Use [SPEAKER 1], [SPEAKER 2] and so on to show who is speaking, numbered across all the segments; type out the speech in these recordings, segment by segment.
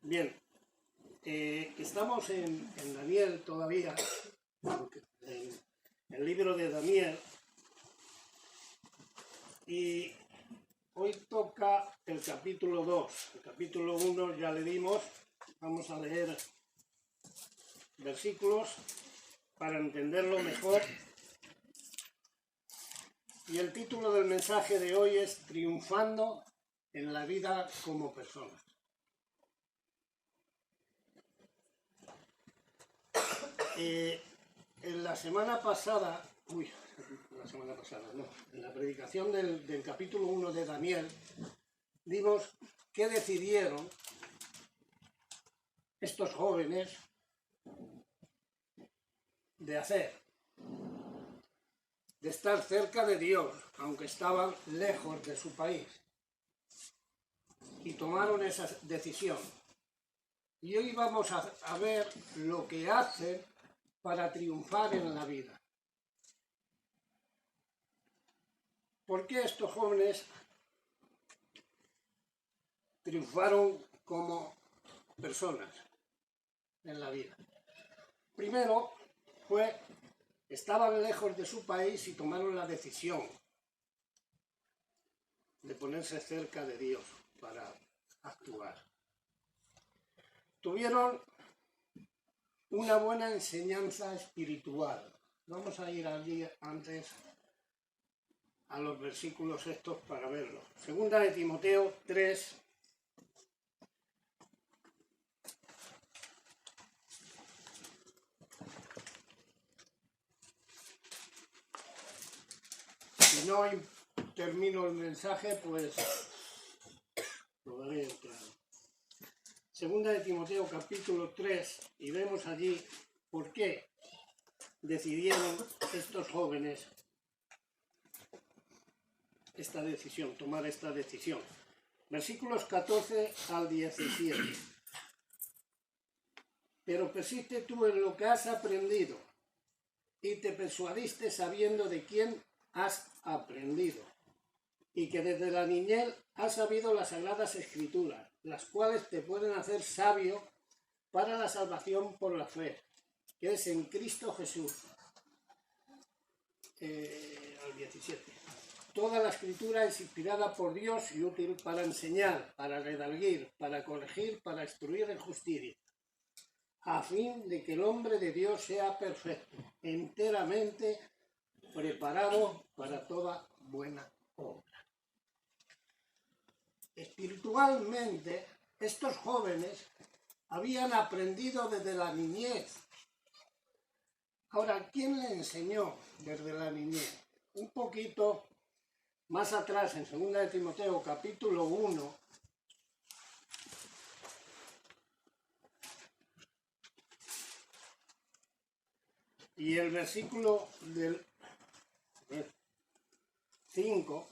[SPEAKER 1] Bien, estamos en Daniel todavía, en el libro de Daniel, y hoy toca el capítulo 2. El capítulo 1 ya le dimos, vamos a leer versículos para entenderlo mejor. Y el título del mensaje de hoy es Triunfando en la vida como persona. En la semana pasada, en la predicación del capítulo 1 de Daniel, vimos qué decidieron estos jóvenes de hacer, de estar cerca de Dios, aunque estaban lejos de su país, y tomaron esa decisión. Y hoy vamos a ver lo que hacen para triunfar en la vida. ¿Por qué estos jóvenes triunfaron como personas en la vida? Primero estaban lejos de su país y tomaron la decisión de ponerse cerca de Dios para actuar. Tuvieron una buena enseñanza espiritual. Vamos a ir allí antes a los versículos estos para verlo. Segunda de Timoteo 3. Si no termino el mensaje, pues lo daré claro. Segunda de Timoteo capítulo 3, y vemos allí por qué decidieron estos jóvenes tomar esta decisión. Versículos 14 al 17. Pero persiste tú en lo que has aprendido y te persuadiste sabiendo de quién has aprendido y que desde la niñez has sabido las sagradas escrituras, las cuales te pueden hacer sabio para la salvación por la fe, que es en Cristo Jesús. Al 17. Toda la escritura es inspirada por Dios y útil para enseñar, para redarguir, para corregir, para instruir en justicia, a fin de que el hombre de Dios sea perfecto, enteramente preparado para toda buena obra. Espiritualmente, estos jóvenes habían aprendido desde la niñez. Ahora, ¿quién le enseñó desde la niñez? Un poquito más atrás, en 2 de Timoteo, capítulo 1, y el versículo del 5,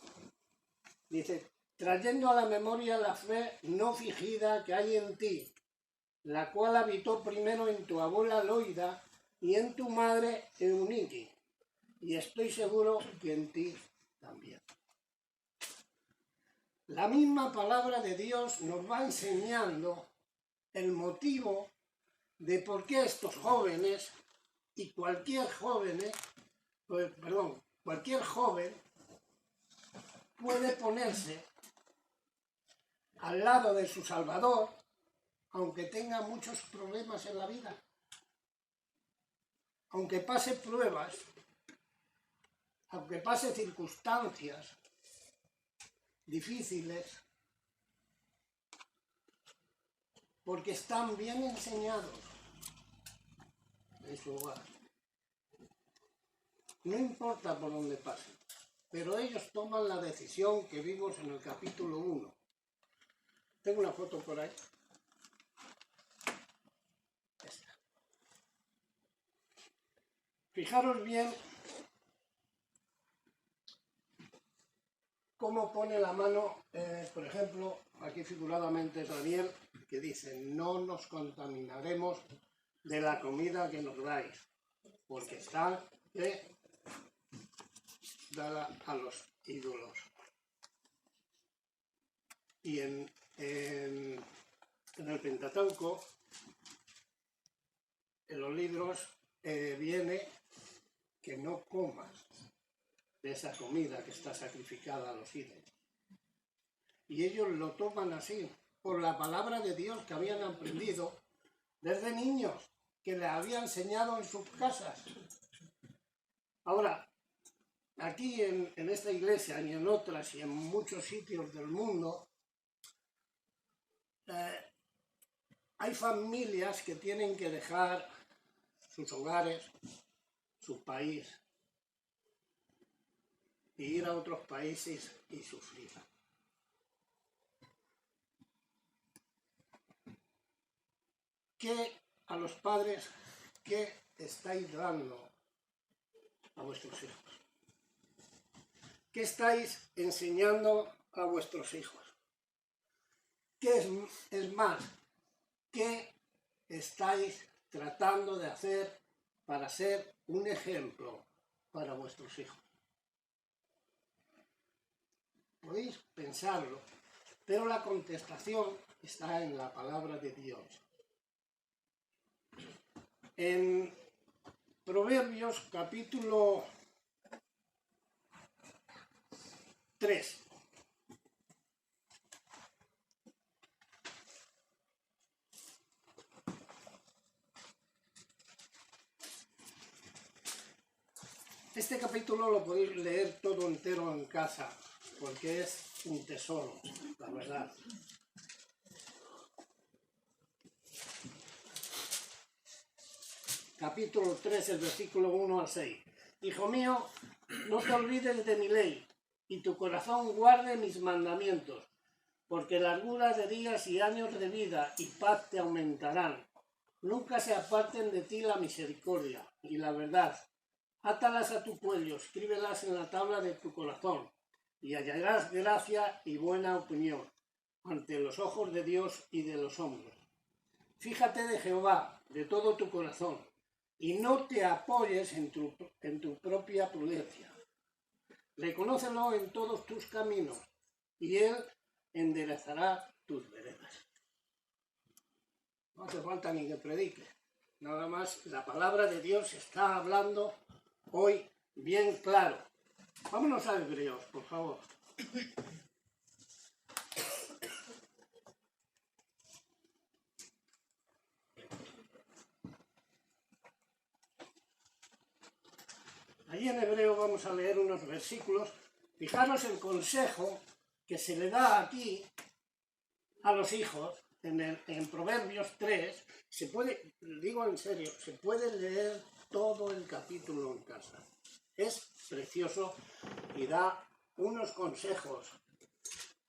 [SPEAKER 1] dice: trayendo a la memoria la fe no fingida que hay en ti, la cual habitó primero en tu abuela Loida y en tu madre Eunice, y estoy seguro que en ti también. La misma palabra de Dios nos va enseñando el motivo de por qué estos jóvenes y cualquier joven puede ponerse al lado de su Salvador, aunque tenga muchos problemas en la vida, aunque pase pruebas, aunque pase circunstancias difíciles, porque están bien enseñados en su hogar. No importa por dónde pasen, pero ellos toman la decisión que vimos en el capítulo 1. Tengo una foto por ahí. Esta. Fijaros bien cómo pone la mano, por ejemplo, aquí figuradamente Daniel, que dice: no nos contaminaremos de la comida que nos dais, porque está dada a los ídolos. Y en en el Pentateuco, en los libros, viene que no comas de esa comida que está sacrificada a los ídolos. Y ellos lo toman así, por la palabra de Dios que habían aprendido desde niños, que les había enseñado en sus casas. Ahora, aquí en esta iglesia y en otras y en muchos sitios del mundo, hay familias que tienen que dejar sus hogares, su país, e ir a otros países y sufrir. ¿Qué a los padres, qué estáis dando a vuestros hijos? ¿Qué estáis enseñando a vuestros hijos? ¿Qué es más? ¿Qué estáis tratando de hacer para ser un ejemplo para vuestros hijos? Podéis pensarlo, pero la contestación está en la palabra de Dios. En Proverbios capítulo 3. Este capítulo lo podéis leer todo entero en casa, porque es un tesoro, la verdad. Capítulo 3, el versículo 1 al 6. Hijo mío, no te olvides de mi ley, y tu corazón guarde mis mandamientos, porque largura de días y años de vida y paz te aumentarán. Nunca se aparten de ti la misericordia y la verdad. Átalas a tu cuello, escríbelas en la tabla de tu corazón, y hallarás gracia y buena opinión ante los ojos de Dios y de los hombres. Fíjate de Jehová de todo tu corazón, y no te apoyes en tu propia prudencia. Reconócelo en todos tus caminos, y Él enderezará tus veredas. No hace falta ni que predique. Nada más la palabra de Dios está hablando hoy bien claro. Vámonos a Hebreos, por favor. Allí en Hebreo vamos a leer unos versículos. Fijaros el consejo que se le da aquí a los hijos en Proverbios 3. Se puede, digo en serio, se puede leer todo el capítulo en casa. Es precioso y da unos consejos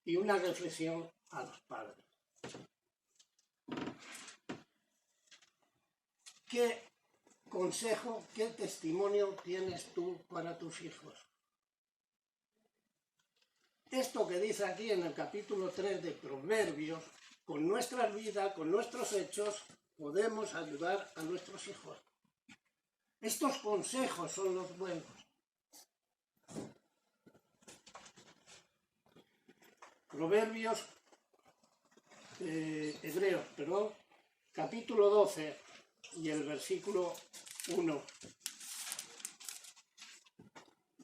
[SPEAKER 1] y una reflexión a los padres. ¿Qué consejo, qué testimonio tienes tú para tus hijos? Esto que dice aquí en el capítulo 3 de Proverbios, con nuestra vida, con nuestros hechos, podemos ayudar a nuestros hijos. Estos consejos son los buenos. Proverbios, Hebreos, perdón, capítulo 12 y el versículo 1.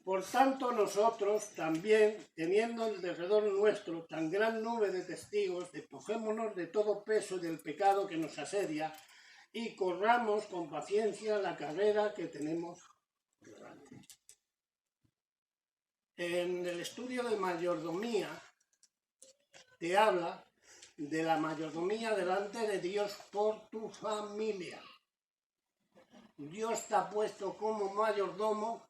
[SPEAKER 1] Por tanto nosotros también, teniendo en derredor nuestro tan gran nube de testigos, despojémonos de todo peso y del pecado que nos asedia y corramos con paciencia la carrera que tenemos delante. En el estudio de mayordomía te habla de la mayordomía delante de Dios por tu familia. Dios te ha puesto como mayordomo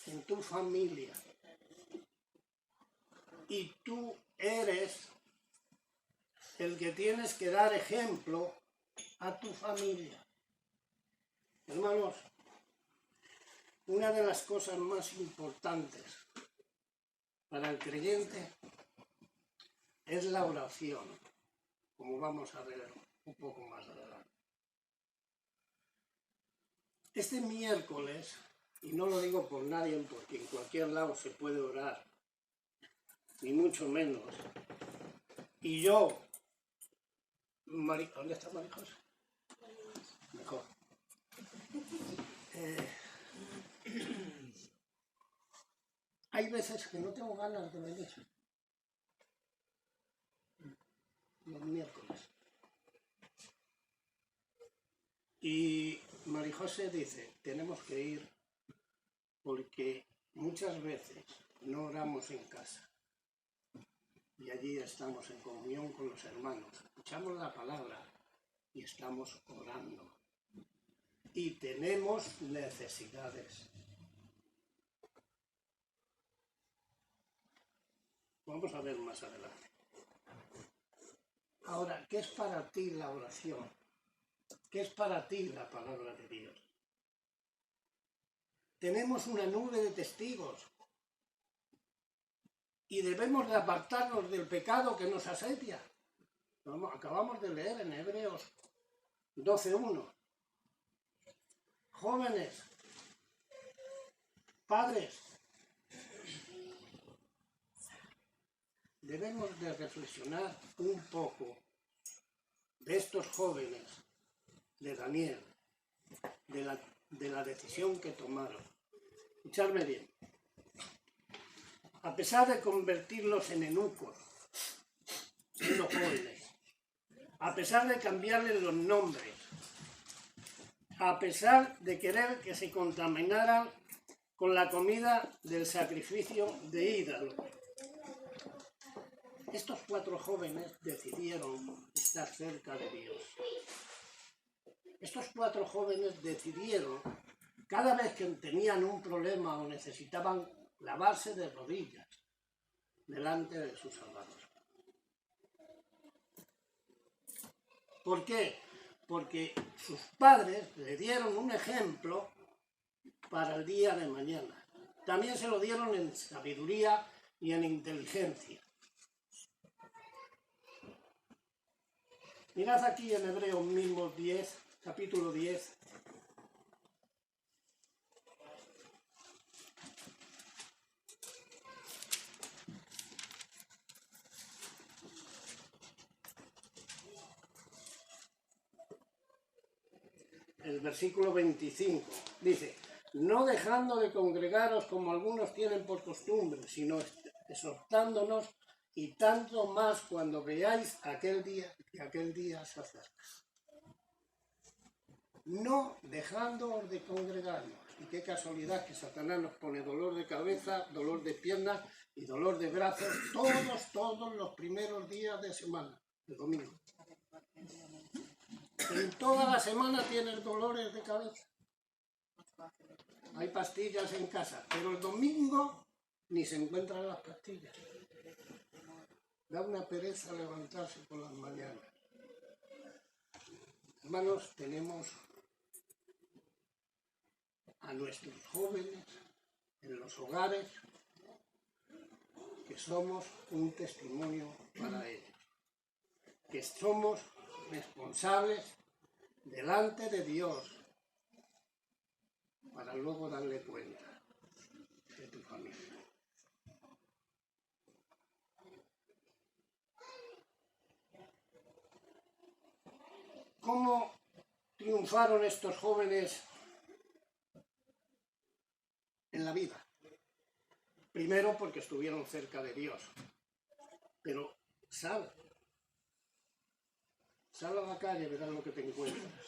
[SPEAKER 1] en tu familia. Y tú eres el que tienes que dar ejemplo a tu familia. Hermanos, una de las cosas más importantes para el creyente es la oración, como vamos a ver un poco más adelante. Este miércoles, y no lo digo por nadie porque en cualquier lado se puede orar, ni mucho menos, y yo ¿Dónde está María José? Mejor. Hay veces que no tengo ganas de venir. Los miércoles. Y María José dice, tenemos que ir porque muchas veces no oramos en casa. Y allí estamos en comunión con los hermanos. Escuchamos la palabra y estamos orando. Y tenemos necesidades. Vamos a ver más adelante. Ahora, ¿qué es para ti la oración? ¿Qué es para ti la palabra de Dios? Tenemos una nube de testigos y debemos de apartarnos del pecado que nos asedia. Acabamos de leer en Hebreos 12:1. Jóvenes, padres, debemos de reflexionar un poco de estos jóvenes, de Daniel, de la decisión que tomaron. Escuchadme bien. A pesar de convertirlos en eunucos, siendo jóvenes, a pesar de cambiarles los nombres, a pesar de querer que se contaminaran con la comida del sacrificio de ídolos, estos 4 jóvenes decidieron estar cerca de Dios. Estos 4 jóvenes decidieron, cada vez que tenían un problema o necesitaban lavarse de rodillas delante de su Salvador. ¿Por qué? Porque sus padres le dieron un ejemplo para el día de mañana. También se lo dieron en sabiduría y en inteligencia. Mirad aquí en Hebreos mismo 10, capítulo 10. El versículo 25 dice, no dejando de congregaros como algunos tienen por costumbre, sino exhortándonos, y tanto más cuando veáis que aquel día se acerca. No dejando de congregarnos. Y qué casualidad que Satanás nos pone dolor de cabeza, dolor de piernas y dolor de brazos todos los primeros días de semana, el domingo. En toda la semana tienes dolores de cabeza. Hay pastillas en casa, pero el domingo ni se encuentran las pastillas. Da una pereza levantarse por las mañanas. Hermanos, tenemos a nuestros jóvenes en los hogares que somos un testimonio para ellos. Que somos responsables delante de Dios para luego darle cuenta de tu familia. ¿Cómo triunfaron estos jóvenes en la vida? Primero porque estuvieron cerca de Dios. Pero sal a la calle, verás lo que te encuentras.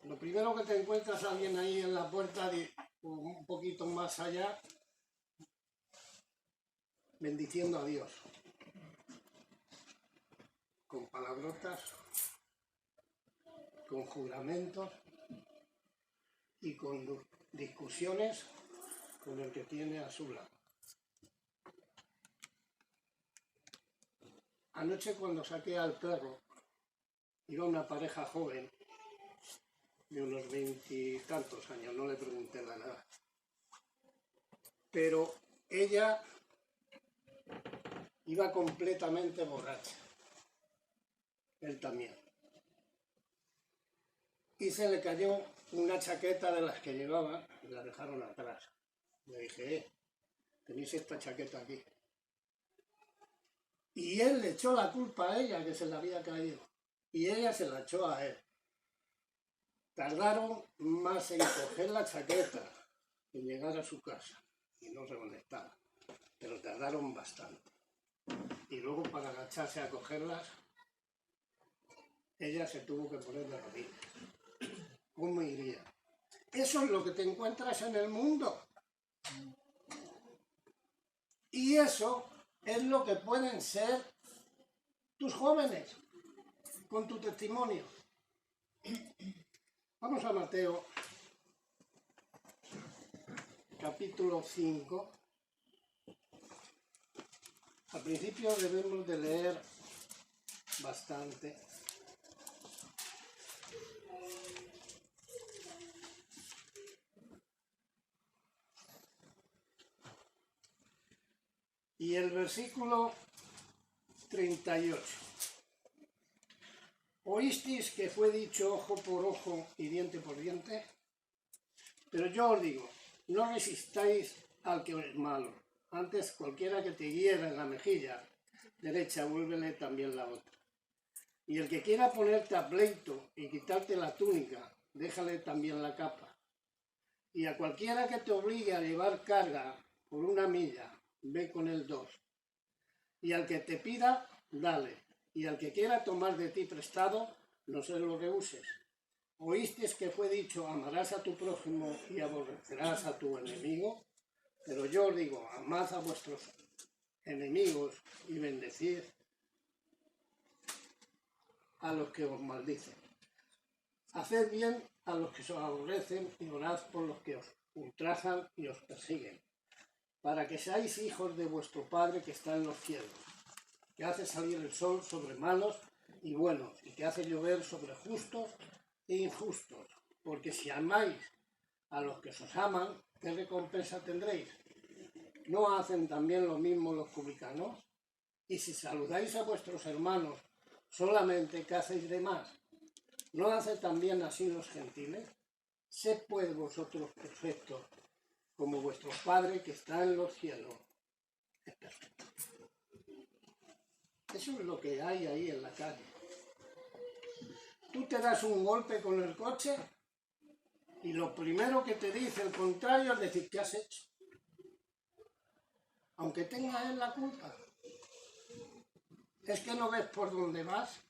[SPEAKER 1] Lo primero que te encuentras alguien ahí en la puerta, un poquito más allá, bendiciendo a Dios. Con palabrotas, con juramentos y con discusiones con el que tiene a su lado. Anoche cuando saqué al perro, iba una pareja joven de unos 20 y tantos años, no le pregunté la edad. Pero ella iba completamente borracha. Él también. Y se le cayó una chaqueta de las que llevaba y la dejaron atrás. Le dije, tenéis esta chaqueta aquí. Y él le echó la culpa a ella, que se le había caído. Y ella se la echó a él. Tardaron más en coger la chaqueta, en llegar a su casa. Y no sé dónde estaba. Pero tardaron bastante. Y luego para agacharse a cogerlas, ella se tuvo que poner de rodillas. ¿Cómo iría? Eso es lo que te encuentras en el mundo. Y eso es lo que pueden ser tus jóvenes con tu testimonio. Vamos a Mateo, capítulo 5. Al principio debemos de leer bastante. Y el versículo 38. ¿Oísteis que fue dicho ojo por ojo y diente por diente? Pero yo os digo, no resistáis al que es malo. Antes cualquiera que te hiera en la mejilla derecha, vuélvele también la otra. Y el que quiera ponerte a pleito y quitarte la túnica, déjale también la capa. Y a cualquiera que te obligue a llevar carga por 1 milla, ve con él 2. Y al que te pida, dale. Y al que quiera tomar de ti prestado, no se lo rehuses. ¿Oísteis que fue dicho, amarás a tu prójimo y aborrecerás a tu enemigo? Pero yo os digo, amad a vuestros enemigos y bendecid a los que os maldicen. Haced bien a los que os aborrecen y orad por los que os ultrajan y os persiguen, para que seáis hijos de vuestro Padre que está en los cielos, que hace salir el sol sobre malos y buenos, y que hace llover sobre justos e injustos. Porque si amáis a los que os aman, ¿qué recompensa tendréis? ¿No hacen también lo mismo los publicanos? Y si saludáis a vuestros hermanos solamente, ¿qué hacéis de más? ¿No hacen también así los gentiles? Sed pues vosotros perfectos, como vuestro Padre que está en los cielos es perfecto. Eso es lo que hay ahí en la calle. Tú te das un golpe con el coche y lo primero que te dice el contrario es decir, ¿qué has hecho? Aunque tenga él la culpa. Es que no ves por dónde vas.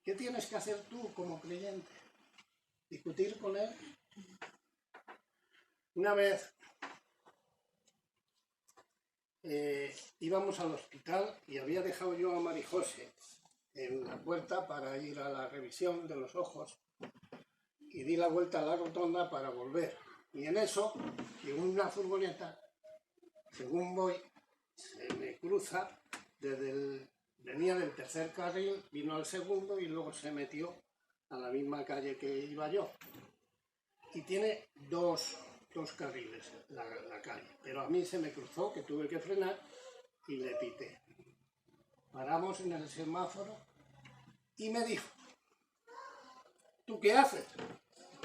[SPEAKER 1] ¿Qué tienes que hacer tú como creyente? ¿Discutir con él? Una vez íbamos al hospital y había dejado yo a Marijose en la puerta para ir a la revisión de los ojos y di la vuelta a la rotonda para volver. Y en eso, en una furgoneta, según voy, se me cruza venía del tercer carril, vino al segundo y luego se metió a la misma calle que iba yo. Y tiene dos carriles la calle, pero a mí se me cruzó que tuve que frenar y le pité. Paramos en el semáforo y me dijo, ¿tú qué haces?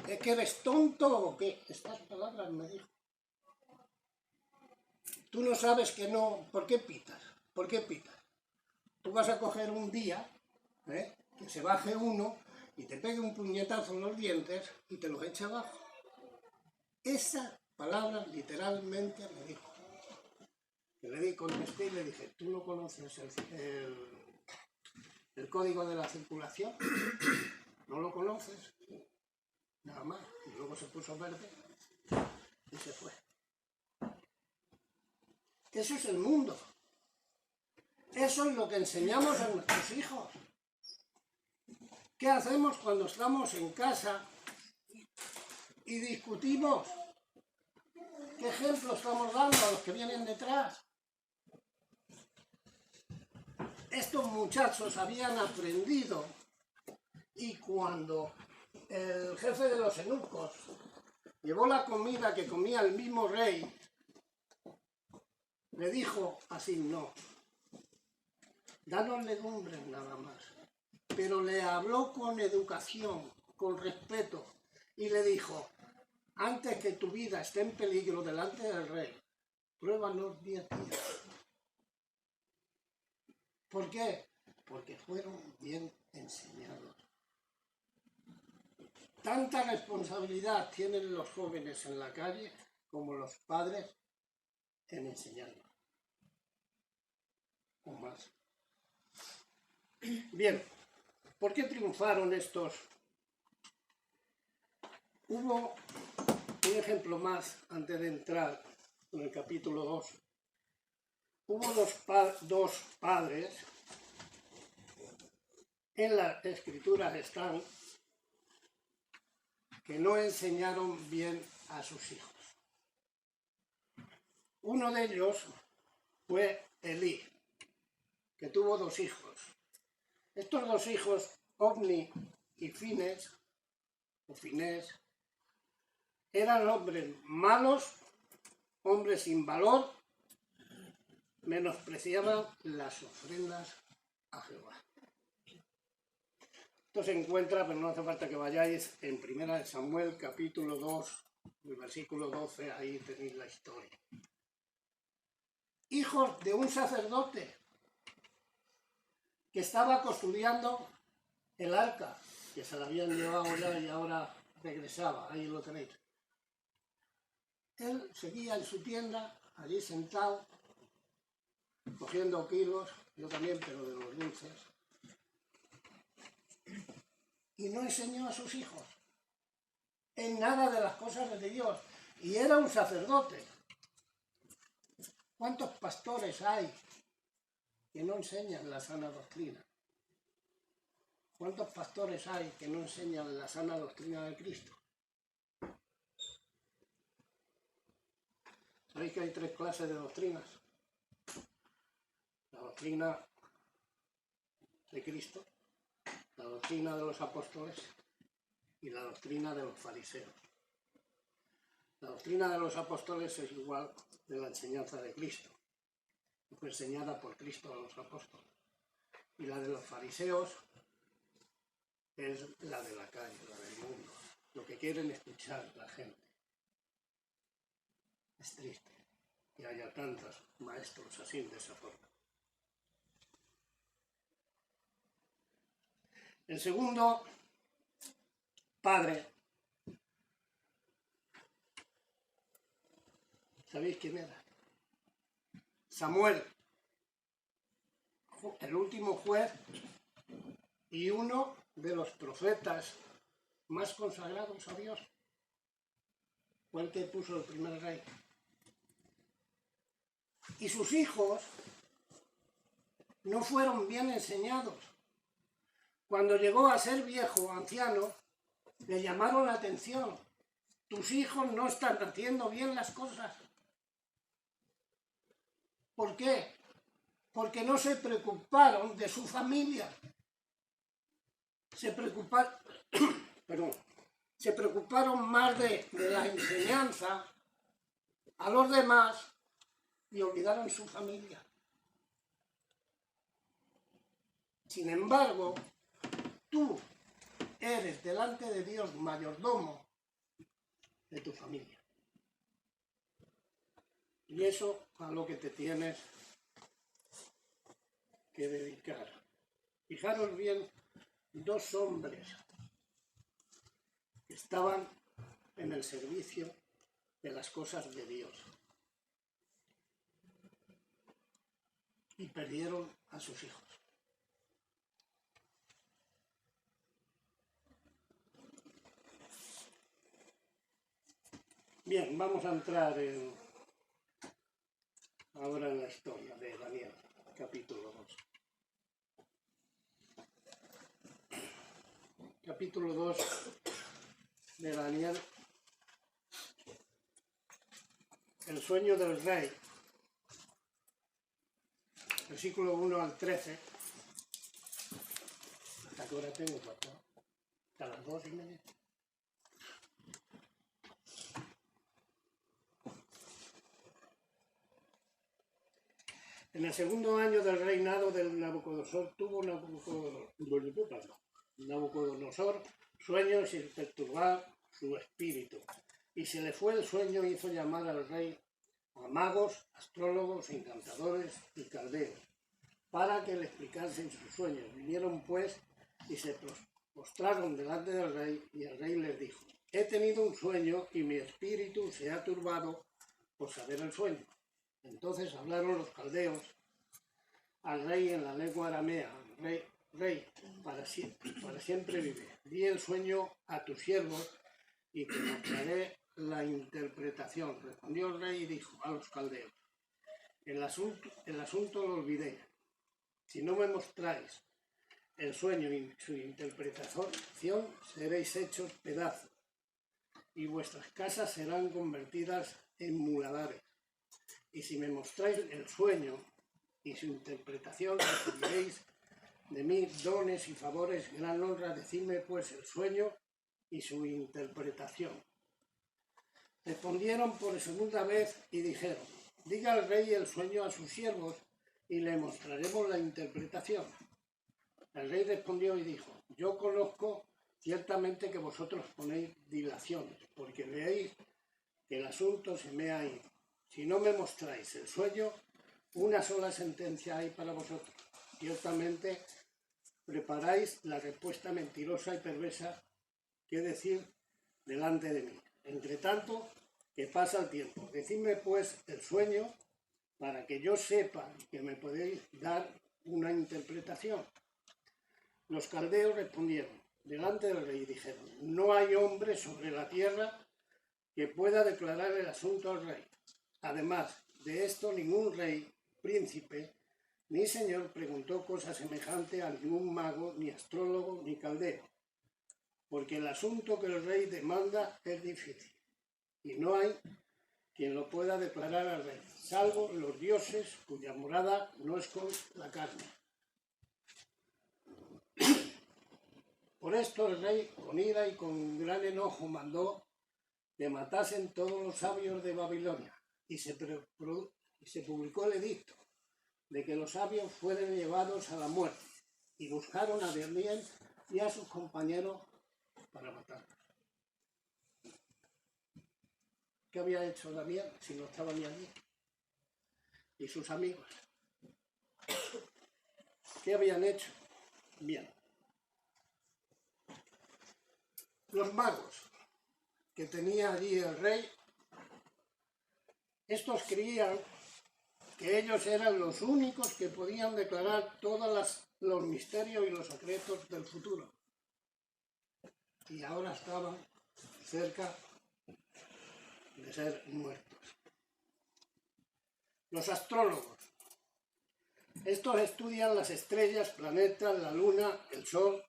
[SPEAKER 1] ¿Es que eres tonto o qué? Estas palabras me dijo. Tú no sabes que no, ¿por qué pitas? ¿Por qué pitas? Tú vas a coger un día, que se baje uno y te pegue un puñetazo en los dientes y te los eche abajo. Esa palabra literalmente me dijo. Que le contesté y le dije, ¿tú no conoces el código de la circulación? ¿No lo conoces? Nada más. Y luego se puso verde y se fue. Eso es el mundo. Eso es lo que enseñamos a nuestros hijos. ¿Qué hacemos cuando estamos en casa y discutimos? ¿Qué ejemplo estamos dando a los que vienen detrás? Estos muchachos habían aprendido y cuando el jefe de los eunucos llevó la comida que comía el mismo rey, le dijo así, no, danos legumbres nada más. Pero le habló con educación, con respeto, y le dijo, antes que tu vida esté en peligro delante del rey, pruébanos 10 días. ¿Por qué? Porque fueron bien enseñados. Tanta responsabilidad tienen los jóvenes en la calle como los padres en enseñarlos. O más. Bien, ¿por qué triunfaron estos? Hubo un ejemplo más antes de entrar en el capítulo 2. Hubo dos padres, en las escrituras están, que no enseñaron bien a sus hijos. Uno de ellos fue Elí, que tuvo 2 hijos. Estos 2 hijos, Ofni y Finés, eran hombres malos, hombres sin valor, menospreciaban las ofrendas a Jehová. Esto se encuentra, pero no hace falta que vayáis, en 1 Samuel, capítulo 2, el versículo 12, ahí tenéis la historia. Hijos de un sacerdote que estaba custodiando el arca, que se la habían llevado ya y ahora regresaba, ahí lo tenéis. Él seguía en su tienda, allí sentado, cogiendo kilos, yo también, pero de los dulces. Y no enseñó a sus hijos en nada de las cosas de Dios. Y era un sacerdote. ¿Cuántos pastores hay que no enseñan la sana doctrina? ¿Cuántos pastores hay que no enseñan la sana doctrina de Cristo? ¿Sabéis que hay 3 clases de doctrinas? La doctrina de Cristo, la doctrina de los apóstoles y la doctrina de los fariseos. La doctrina de los apóstoles es igual de la enseñanza de Cristo, que fue enseñada por Cristo a los apóstoles. Y la de los fariseos es la de la calle, la del mundo, lo que quieren escuchar la gente. Es triste que haya tantos maestros así de esa forma. El segundo padre, ¿sabéis quién era? Samuel, el último juez y uno de los profetas más consagrados a Dios. Fue el que puso el primer rey. Y sus hijos no fueron bien enseñados. Cuando llegó a ser viejo, anciano, le llamaron la atención. Tus hijos no están haciendo bien las cosas. ¿Por qué? Porque no se preocuparon de su familia. Se preocuparon más de la enseñanza a los demás y olvidaron su familia. Sin embargo, tú eres delante de Dios mayordomo de tu familia. Y eso a lo que te tienes que dedicar. Fijaros bien, 2 hombres que estaban en el servicio de las cosas de Dios y perdieron a sus hijos. Bien, vamos a entrar ahora en la historia de Daniel, capítulo 2. Capítulo 2 de Daniel. El sueño del rey. Versículo 1 al 13. ¿Hasta qué hora tengo, papá? Hasta las 2:30. En el segundo año del reinado del Nabucodonosor tuvo Nabucodonosor sueños sin perturbar su espíritu. Y se le fue el sueño y hizo llamar al rey a magos, astrólogos, encantadores y caldeos, para que le explicasen sus sueños. Vinieron pues y se postraron delante del rey, y el rey les dijo: he tenido un sueño y mi espíritu se ha turbado por saber el sueño. Entonces hablaron los caldeos al rey en la lengua aramea: rey, para siempre vive. Di el sueño a tus siervos y te mostraré la interpretación. Respondió el rey y dijo a los caldeos: el asunto lo olvidé. Si no me mostráis el sueño y su interpretación, seréis hechos pedazos, y vuestras casas serán convertidas en muladares. Y si me mostráis el sueño y su interpretación, recibiréis de mí dones y favores, gran honra. Decidme pues el sueño y su interpretación. Respondieron por segunda vez y dijeron: diga el rey el sueño a sus siervos y le mostraremos la interpretación. El rey respondió y dijo: yo conozco ciertamente que vosotros ponéis dilaciones, porque veéis que el asunto se me ha ido. Si no me mostráis el sueño, una sola sentencia hay para vosotros. Ciertamente preparáis la respuesta mentirosa y perversa que decir delante de mí. Entre tanto, que pasa el tiempo. Decidme pues el sueño, para que yo sepa que me podéis dar una interpretación. Los caldeos respondieron delante del rey y dijeron: no hay hombre sobre la tierra que pueda declarar el asunto al rey. Además de esto, ningún rey, príncipe ni señor preguntó cosa semejante a ningún mago, ni astrólogo, ni caldeo, porque el asunto que el rey demanda es difícil, y no hay quien lo pueda declarar al rey, salvo los dioses cuya morada no es con la carne. Por esto el rey, con ira y con gran enojo, mandó que matasen todos los sabios de Babilonia, y se publicó el edicto de que los sabios fueran llevados a la muerte, y buscaron a Daniel y a sus compañeros para matarlos. ¿Qué había hecho Daniel si no estaba ni allí? ¿Y sus amigos? ¿Qué habían hecho? Bien. Los magos que tenía allí el rey, estos creían que ellos eran los únicos que podían declarar todos los misterios y los secretos del futuro. Y ahora estaban cerca de ser muertos. Los astrólogos. Estos estudian las estrellas, planetas, la luna, el sol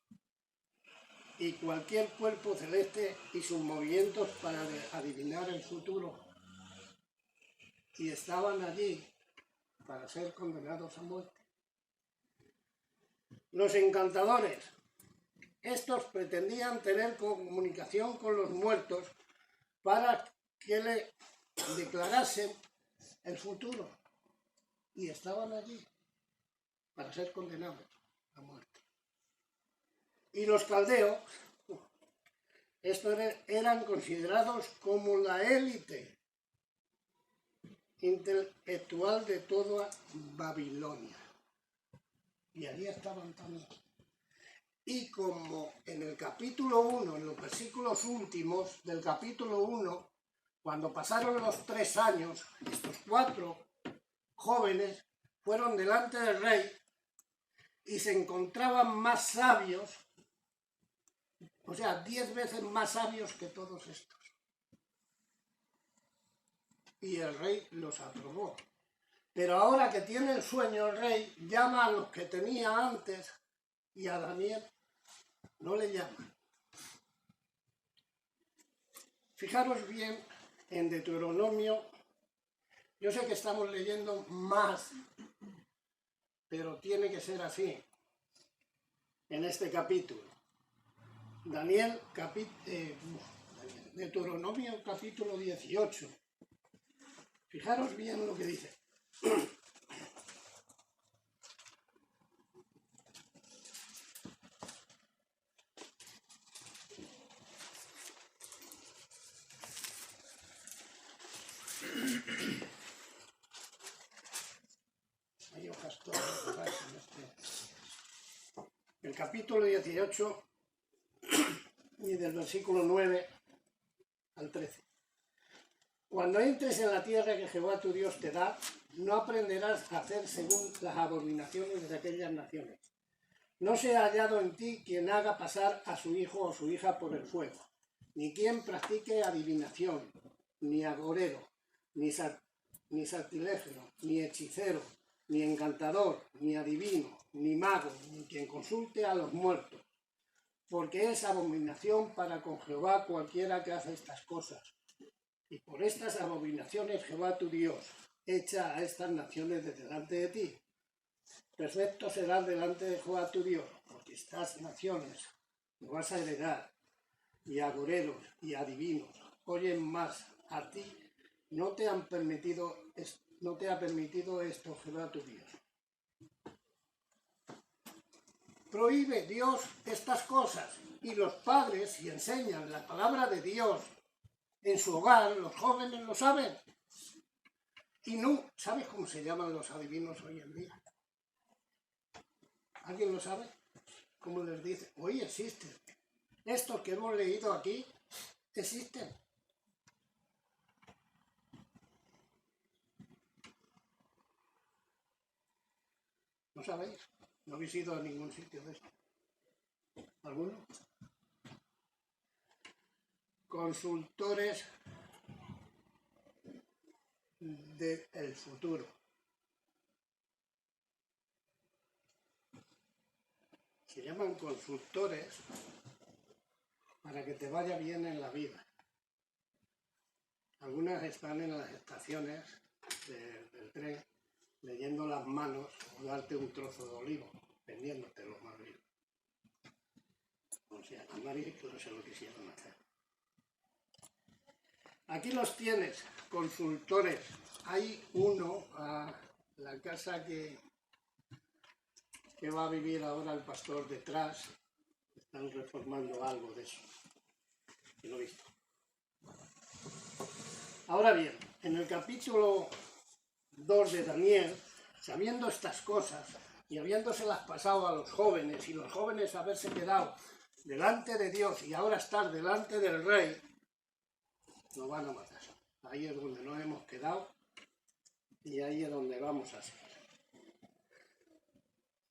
[SPEAKER 1] y cualquier cuerpo celeste y sus movimientos para adivinar el futuro. Y estaban allí para ser condenados a muerte. Los encantadores. Estos pretendían tener comunicación con los muertos para que le declarasen el futuro. Y estaban allí para ser condenados a muerte. Y los caldeos, estos eran considerados como la élite intelectual de toda Babilonia. Y allí estaban también. Y como en el capítulo 1, en los versículos últimos del capítulo 1, cuando pasaron los 3 años, estos 4 jóvenes fueron delante del rey y se encontraban más sabios, o sea, 10 veces más sabios que todos estos. Y el rey los aprobó. Pero ahora que tiene el sueño el rey, llama a los que tenía antes y a Daniel no le llama. Fijaros bien en Deuteronomio. Yo sé que estamos leyendo más, pero tiene que ser así en este capítulo. Deuteronomio capítulo 18. Fijaros bien lo que dice. Hay hojas todas, no capítulo 18 y del versículo 9 al 13. Cuando entres en la tierra que Jehová tu Dios te da, no aprenderás a hacer según las abominaciones de aquellas naciones. No sea hallado en ti quien haga pasar a su hijo o su hija por el fuego, ni quien practique adivinación, ni agorero, ni sortilegio, ni hechicero, ni encantador, ni adivino, ni mago, ni quien consulte a los muertos, porque es abominación para con Jehová cualquiera que hace estas cosas. Y por estas abominaciones Jehová tu Dios echa a estas naciones de delante de ti. Perfecto serás delante de Jehová tu Dios, porque estas naciones que vas a heredar, y agoreros y adivinos, oyen más a ti, no te ha permitido esto Jehová tu Dios. Prohíbe Dios estas cosas, y los padres, si enseñan la palabra de Dios en su hogar, los jóvenes lo saben. Y no, ¿sabes cómo se llaman los adivinos hoy en día? ¿Alguien lo sabe? ¿Cómo les dice? Hoy existen. Estos que hemos leído aquí existen. ¿No sabéis? ¿No habéis ido a ningún sitio de esto? ¿Alguno? Consultores del futuro. Se llaman consultores para que te vaya bien en la vida. Algunas están en las estaciones del tren leyendo las manos o darte un trozo de olivo, vendiéndotelo más bien. O sea, a nadie que no se lo quisieron hacer. Aquí los tienes, consultores. Hay uno a la casa que va a vivir ahora el pastor detrás. Están reformando algo de eso. Y lo he visto. Ahora bien, en el capítulo 2 de Daniel, sabiendo estas cosas y habiéndoselas pasado a los jóvenes y los jóvenes haberse quedado delante de Dios y ahora estar delante del rey, nos van a matar. Ahí es donde nos hemos quedado y ahí es donde vamos a seguir.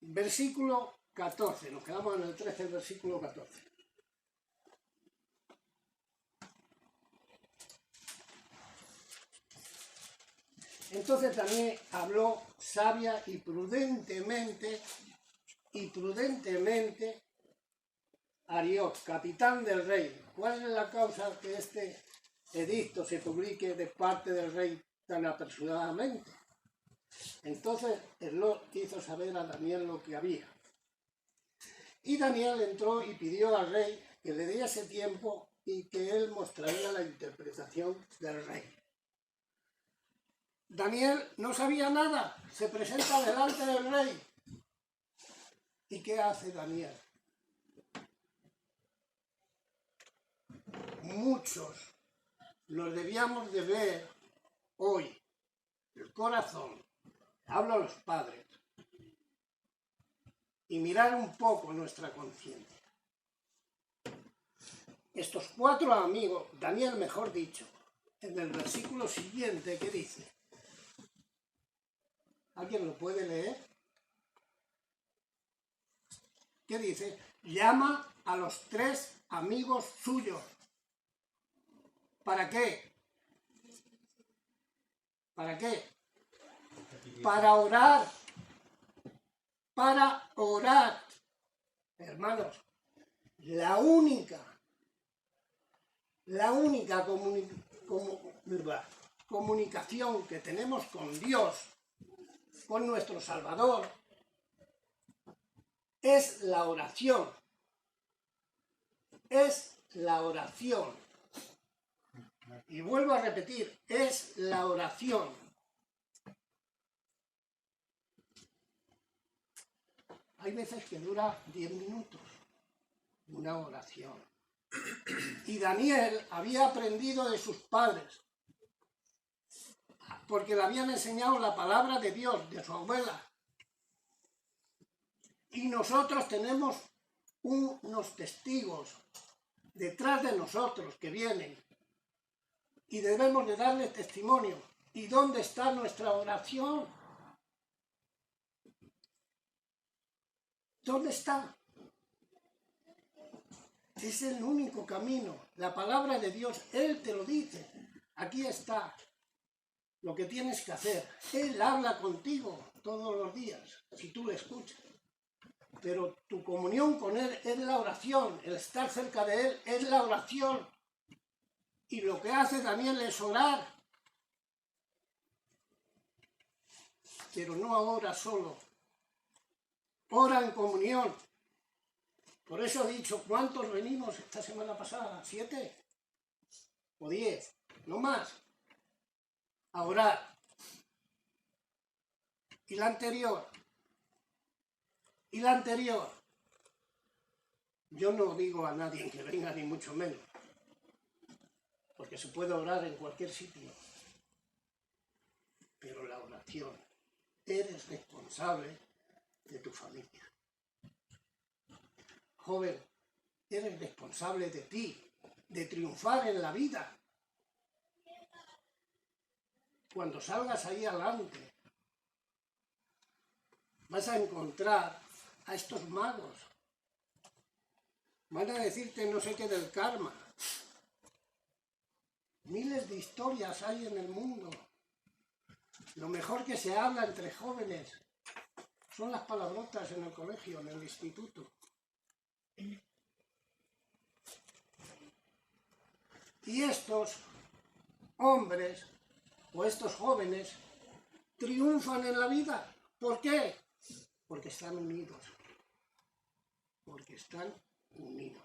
[SPEAKER 1] Versículo 14, nos quedamos en el 13, versículo 14. Entonces también habló sabia y prudentemente Ariok, capitán del rey. ¿Cuál es la causa que este edicto se publique de parte del rey tan apresuradamente? Entonces Elot hizo saber a Daniel lo que había. Y Daniel entró y pidió al rey que le diese tiempo y que él mostraría la interpretación del rey. Daniel no sabía nada, se presenta delante del rey. ¿Y qué hace Daniel? Muchos nos debíamos de ver hoy el corazón, hablo a los padres, y mirar un poco nuestra conciencia. Estos 4 amigos, Daniel mejor dicho, en el versículo siguiente, ¿qué dice? ¿Alguien lo puede leer? ¿Qué dice? Llama a los 3 amigos suyos. ¿Para qué? ¿Para qué? Para orar. Para orar. Hermanos, la única comunicación que tenemos con Dios, con nuestro Salvador, es la oración. Es la oración. Y vuelvo a repetir, es la oración. Hay veces que dura 10 minutos una oración. Y Daniel había aprendido de sus padres, porque le habían enseñado la palabra de Dios, de su abuela. Y nosotros tenemos unos testigos detrás de nosotros que vienen y debemos de darle testimonio. ¿Y dónde está nuestra oración? ¿Dónde está? Es el único camino. La palabra de Dios, Él te lo dice. Aquí está lo que tienes que hacer. Él habla contigo todos los días, si tú le escuchas. Pero tu comunión con Él es la oración. El estar cerca de Él es la oración. Y lo que hace Daniel es orar. Pero no ahora solo. Ora en comunión. Por eso he dicho, ¿cuántos venimos esta semana pasada? ¿7? ¿O 10? No más. A orar. ¿Y la anterior? ¿Y la anterior? Yo no digo a nadie que venga, ni mucho menos. Porque se puede orar en cualquier sitio. Pero la oración, eres responsable de tu familia. Joven, eres responsable de ti, de triunfar en la vida. Cuando salgas ahí adelante, vas a encontrar a estos magos. Van a decirte no sé qué del karma. Miles de historias hay en el mundo. Lo mejor que se habla entre jóvenes son las palabrotas en el colegio, en el instituto. Y estos hombres o estos jóvenes triunfan en la vida. ¿Por qué? Porque están unidos. Porque están unidos.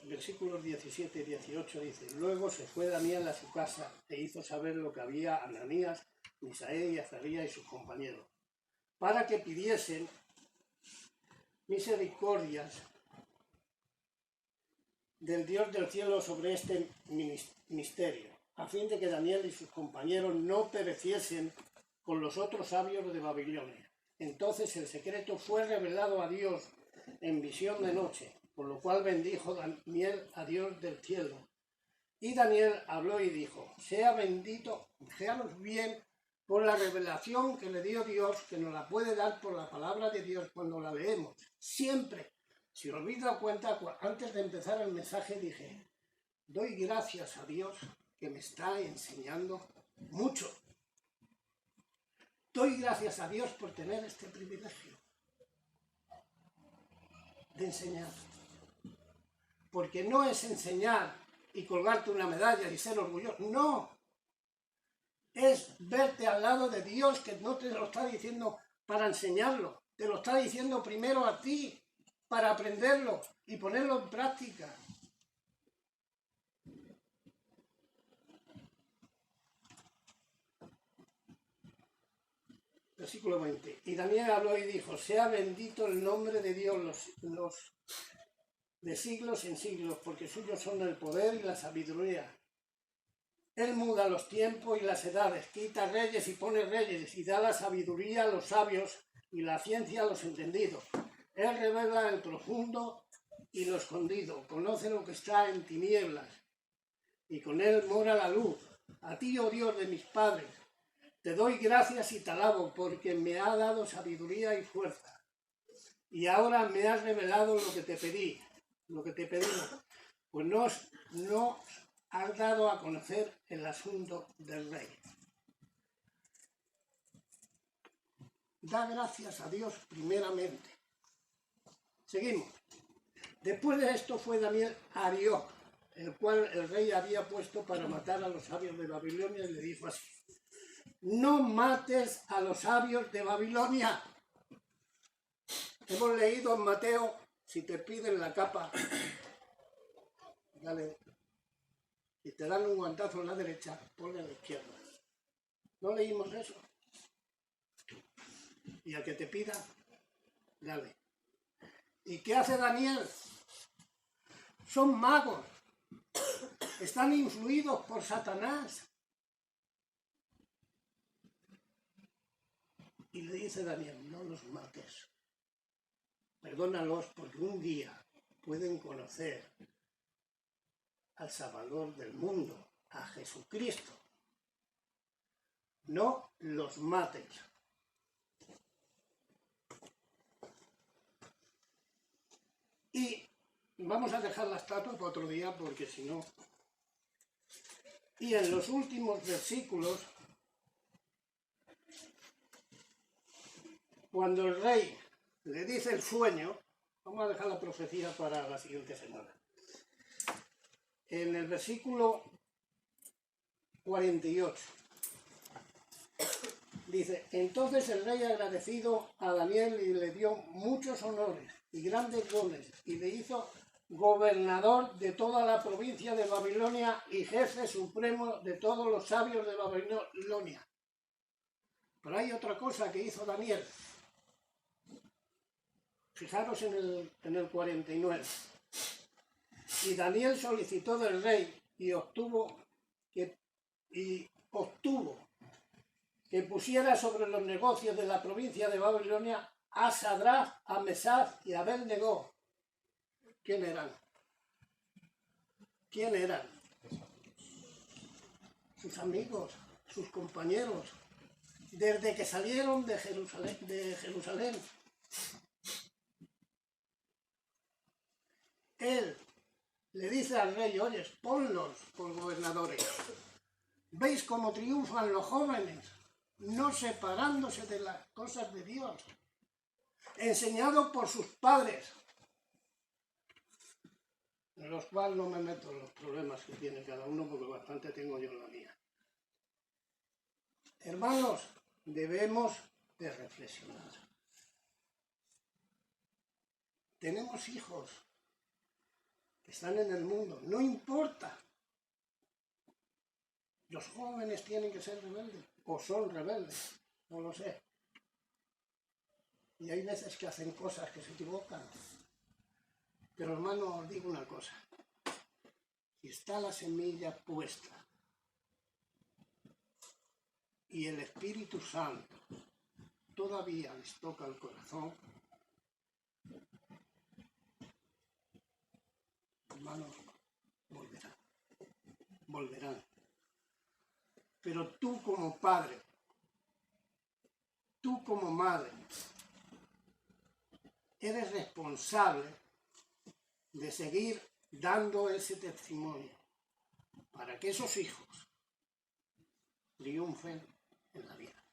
[SPEAKER 1] Versículos 17 y 18 dice: Luego se fue Daniel a su casa e hizo saber lo que había a Ananías, Misael y Azarías y sus compañeros, para que pidiesen misericordias del Dios del cielo sobre este misterio, a fin de que Daniel y sus compañeros no pereciesen con los otros sabios de Babilonia. Entonces el secreto fue revelado a Dios en visión de noche, por lo cual bendijo Daniel a Dios del cielo. Y Daniel habló y dijo: sea bendito, séanos bien por la revelación que le dio Dios, que nos la puede dar por la palabra de Dios cuando la leemos. Siempre, si os habéis dado cuenta, antes de empezar el mensaje dije: doy gracias a Dios que me está enseñando mucho. Doy gracias a Dios por tener este privilegio de enseñar. Porque no es enseñar y colgarte una medalla y ser orgulloso. No. Es verte al lado de Dios, que no te lo está diciendo para enseñarlo. Te lo está diciendo primero a ti, para aprenderlo y ponerlo en práctica. Versículo 20. Y Daniel habló y dijo: sea bendito el nombre de Dios de siglos en siglos, porque suyos son el poder y la sabiduría. Él muda los tiempos y las edades, quita reyes y pone reyes, y da la sabiduría a los sabios y la ciencia a los entendidos. Él revela el profundo y lo escondido, conoce lo que está en tinieblas, y con él mora la luz. A ti, oh Dios de mis padres, te doy gracias y te alabo, porque me ha dado sabiduría y fuerza. Y ahora me has revelado lo que te pedí. Lo que te pedimos, pues no has dado a conocer el asunto del rey. Da gracias a Dios primeramente. Seguimos. Después de esto fue Daniel a Arioc, el cual el rey había puesto para matar a los sabios de Babilonia, y le dijo así: no mates a los sabios de Babilonia. Hemos leído en Mateo: si te piden la capa, dale. Si te dan un guantazo en la derecha, ponle a la izquierda. ¿No leímos eso? Y al que te pida, dale. ¿Y qué hace Daniel? Son magos. Están influidos por Satanás. Y le dice Daniel, no los mates. Perdónalos porque un día pueden conocer al Salvador del mundo, a Jesucristo. No los mates. Y vamos a dejar la estatua para otro día porque si no... Y en los últimos versículos, cuando el rey le dice el sueño, vamos a dejar la profecía para la siguiente semana. En el versículo 48, dice, entonces el rey agradecido a Daniel y le dio muchos honores y grandes dones y le hizo gobernador de toda la provincia de Babilonia y jefe supremo de todos los sabios de Babilonia. Pero hay otra cosa que hizo Daniel. Fijaros en el 49. Y Daniel solicitó del rey y obtuvo que pusiera sobre los negocios de la provincia de Babilonia a Sadrach, a Mesach y a Abed-Nego. ¿Quién eran? ¿Quién eran? Sus amigos, sus compañeros, desde que salieron de Jerusalén. Él le dice al rey, oye, ponlos por gobernadores. ¿Veis cómo triunfan los jóvenes? No separándose de las cosas de Dios. Enseñados por sus padres. En los cuales no me meto en los problemas que tiene cada uno, porque bastante tengo yo en la mía. Hermanos, debemos de reflexionar. Tenemos hijos que están en el mundo, no importa. Los jóvenes tienen que ser rebeldes, o son rebeldes, no lo sé. Y hay veces que hacen cosas que se equivocan. Pero hermano, os digo una cosa. Si está la semilla puesta y el Espíritu Santo todavía les toca el corazón, hermanos, volverán. Pero tú como padre, tú como madre, eres responsable de seguir dando ese testimonio para que esos hijos triunfen en la vida.